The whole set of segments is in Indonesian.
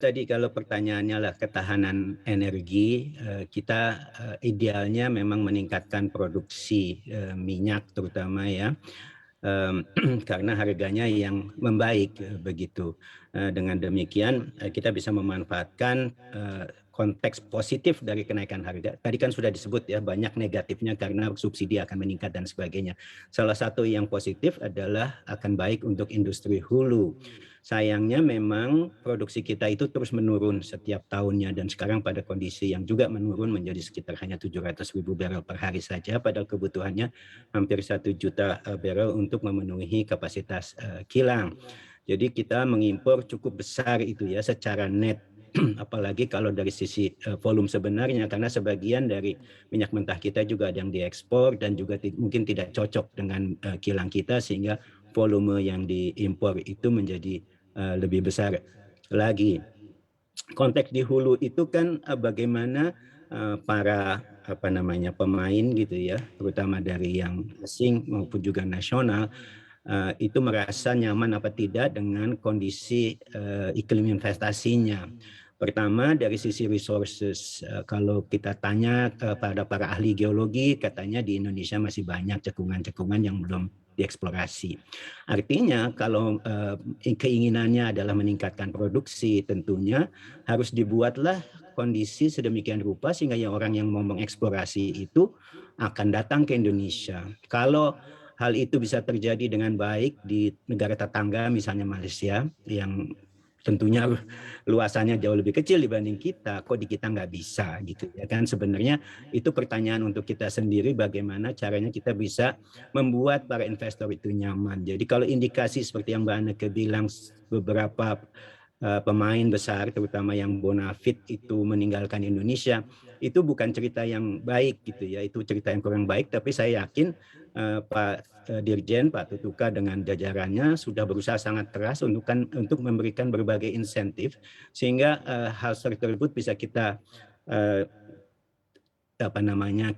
Tadi kalau pertanyaannya lah ketahanan energi, kita idealnya memang meningkatkan produksi minyak terutama ya, karena harganya yang membaik begitu. Dengan demikian kita bisa memanfaatkan konteks positif dari kenaikan harga. Tadi kan sudah disebut ya banyak negatifnya karena subsidi akan meningkat dan sebagainya. Salah satu yang positif adalah akan baik untuk industri hulu. Sayangnya memang produksi kita itu terus menurun setiap tahunnya dan sekarang pada kondisi yang juga menurun menjadi sekitar hanya 700.000 barel per hari saja, padahal kebutuhannya hampir 1 juta barel untuk memenuhi kapasitas kilang. Jadi kita mengimpor cukup besar itu ya secara net. Apalagi kalau dari sisi volume sebenarnya, karena sebagian dari minyak mentah kita juga ada yang diekspor dan juga mungkin tidak cocok dengan kilang kita, sehingga volume yang diimpor itu menjadi lebih besar lagi. Konteks di hulu itu kan bagaimana para pemain gitu ya, terutama dari yang asing maupun juga nasional, itu merasa nyaman apa tidak dengan kondisi iklim investasinya. Pertama dari sisi resources, kalau kita tanya kepada para ahli geologi, katanya di Indonesia masih banyak cekungan-cekungan yang belum dieksplorasi. Artinya kalau keinginannya adalah meningkatkan produksi, tentunya harus dibuatlah kondisi sedemikian rupa sehingga orang yang mau mengeksplorasi itu akan datang ke Indonesia. Kalau hal itu bisa terjadi dengan baik di negara tetangga, misalnya Malaysia, yang tentunya luasannya jauh lebih kecil dibanding kita, kok di kita nggak bisa gitu ya kan. Sebenarnya itu pertanyaan untuk kita sendiri, bagaimana caranya kita bisa membuat para investor itu nyaman. Jadi kalau indikasi seperti yang Mbak Anneke bilang, beberapa pemain besar terutama yang bonafit itu meninggalkan Indonesia, itu bukan cerita yang baik gitu ya, itu cerita yang kurang baik. Tapi saya yakin Pak Dirjen, Pak Tutuka dengan jajarannya sudah berusaha sangat keras untuk memberikan berbagai insentif sehingga hal tersebut bisa kita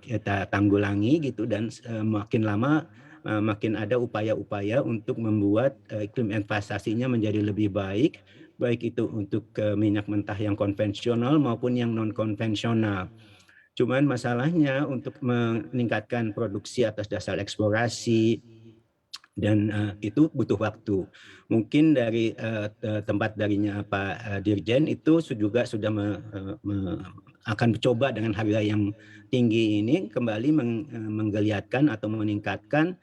kita tanggulangi gitu, dan makin lama makin ada upaya-upaya untuk membuat iklim investasinya menjadi lebih baik, baik itu untuk minyak mentah yang konvensional maupun yang non konvensional. Cuman masalahnya untuk meningkatkan produksi atas dasar eksplorasi dan itu butuh waktu. Mungkin dari tempat darinya Pak Dirjen itu juga sudah akan mencoba dengan harga yang tinggi ini kembali menggeliatkan atau meningkatkan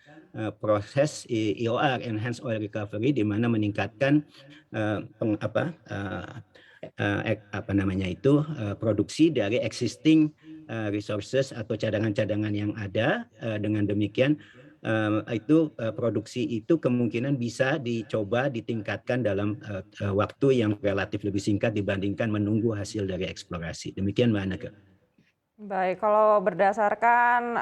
proses EOR, Enhanced Oil Recovery, di mana meningkatkan produksi dari existing resources atau cadangan-cadangan yang ada. Dengan demikian produksi itu kemungkinan bisa dicoba ditingkatkan dalam waktu yang relatif lebih singkat dibandingkan menunggu hasil dari eksplorasi. Demikian Mbak Anneke. Baik, kalau berdasarkan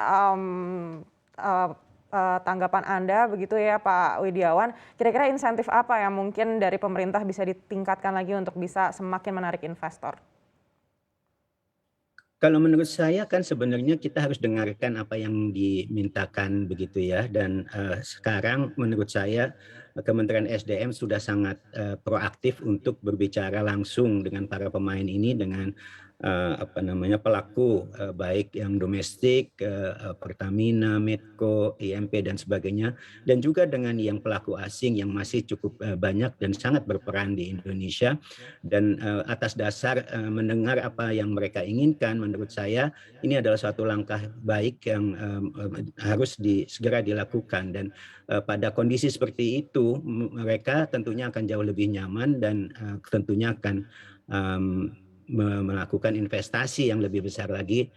tanggapan Anda begitu ya Pak Widiawan, kira-kira insentif apa yang mungkin dari pemerintah bisa ditingkatkan lagi untuk bisa semakin menarik investor? Kalau menurut saya kan sebenarnya kita harus dengarkan apa yang dimintakan begitu ya, dan sekarang menurut saya Kementerian SDM sudah sangat proaktif untuk berbicara langsung dengan para pemain ini, dengan pelaku baik yang domestik, Pertamina, Medco, IMP dan sebagainya, dan juga dengan yang pelaku asing yang masih cukup banyak dan sangat berperan di Indonesia. Dan atas dasar mendengar apa yang mereka inginkan, menurut saya ini adalah suatu langkah baik yang harus segera dilakukan. Dan pada kondisi seperti itu mereka tentunya akan jauh lebih nyaman dan tentunya akan melakukan investasi yang lebih besar lagi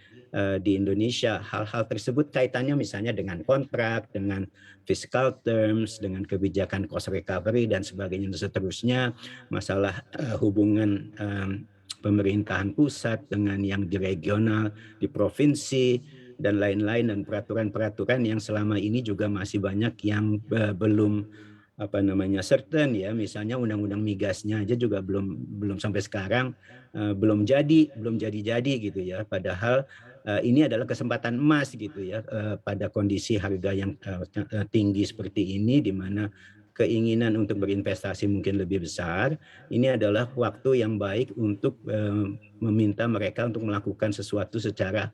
di Indonesia. Hal-hal tersebut kaitannya misalnya dengan kontrak, dengan fiscal terms, dengan kebijakan cost recovery dan sebagainya, dan seterusnya. Masalah hubungan pemerintahan pusat dengan yang di regional, di provinsi, dan lain-lain, dan peraturan-peraturan yang selama ini juga masih banyak yang belum certain ya. Misalnya undang-undang migasnya aja juga belum sampai sekarang belum jadi gitu ya. Padahal ini adalah kesempatan emas gitu ya pada kondisi harga yang tinggi seperti ini, di mana keinginan untuk berinvestasi mungkin lebih besar, ini adalah waktu yang baik untuk meminta mereka untuk melakukan sesuatu secara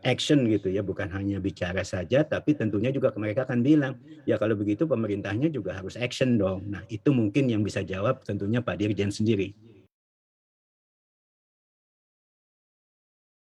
action gitu ya, bukan hanya bicara saja, tapi tentunya juga mereka akan bilang, ya kalau begitu pemerintahnya juga harus action dong. Nah itu mungkin yang bisa jawab tentunya Pak Dirjen sendiri.